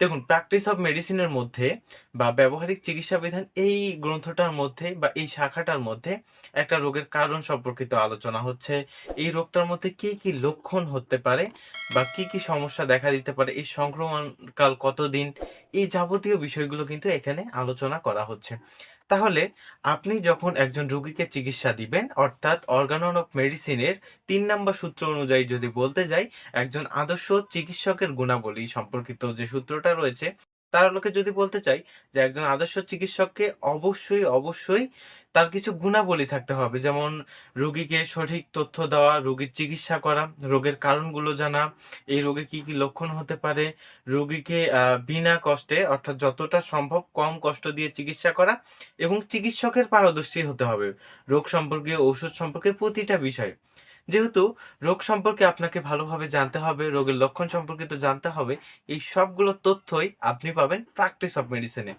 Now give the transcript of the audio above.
দেখুন, practice of মেডিসিনের মধ্যে বা ব্যবহারিক চিকিৎসা বিধান এই গ্রন্থটার মধ্যে বা এই শাখাটার মধ্যে একটা রোগের কারণ সম্পর্কিত আলোচনা হচ্ছে। এই রোগটার মধ্যে কি, কি লক্ষণ হতে পারে বা কি, কি সমস্যা দেখা দিতে পারে, এই সংক্রমণকাল কতদিন, এই যাবতীয় বিষয়গুলো কিন্তু এখানে আলোচনা করা হচ্ছে। তাহলে আপনি যখন একজন রোগীকে চিকিৎসা দিবেন, অর্থাৎ অর্গানন অফ মেডিসিনের ৩ নাম্বার সূত্র অনুযায়ী যদি বলতে যাই, একজন আদর্শ চিকিৎসকের গুণাবলী সম্পর্কিত যে সূত্রটা রয়েছে, তার আলোকে যদি বলতে চাই যে একজন আদর্শ চিকিৎসককে অবশ্যই তার কিছু গুণাবলী থাকতে হবে। যেমন রোগীকে সঠিক তথ্য দেওয়া, রোগীর চিকিৎসা করা, রোগের কারণগুলো জানা, এই রোগে কি, কি লক্ষণ হতে পারে, রোগীকে বিনা কষ্টে অর্থাৎ যতটা সম্ভব কম কষ্ট দিয়ে চিকিৎসা করা এবং চিকিৎসকের পারদর্শী হতে হবে রোগ সম্পর্কে, ঔষধ সম্পর্কে প্রতিটা বিষয়ে। যেহেতু রোগ সম্পর্কে আপনাকে ভালোভাবে জানতে হবে, রোগের লক্ষণ সম্পর্কিত জানতে হবে, এই সবগুলো তথ্যই আপনি পাবেন প্র্যাকটিস অফ মেডিসিনে।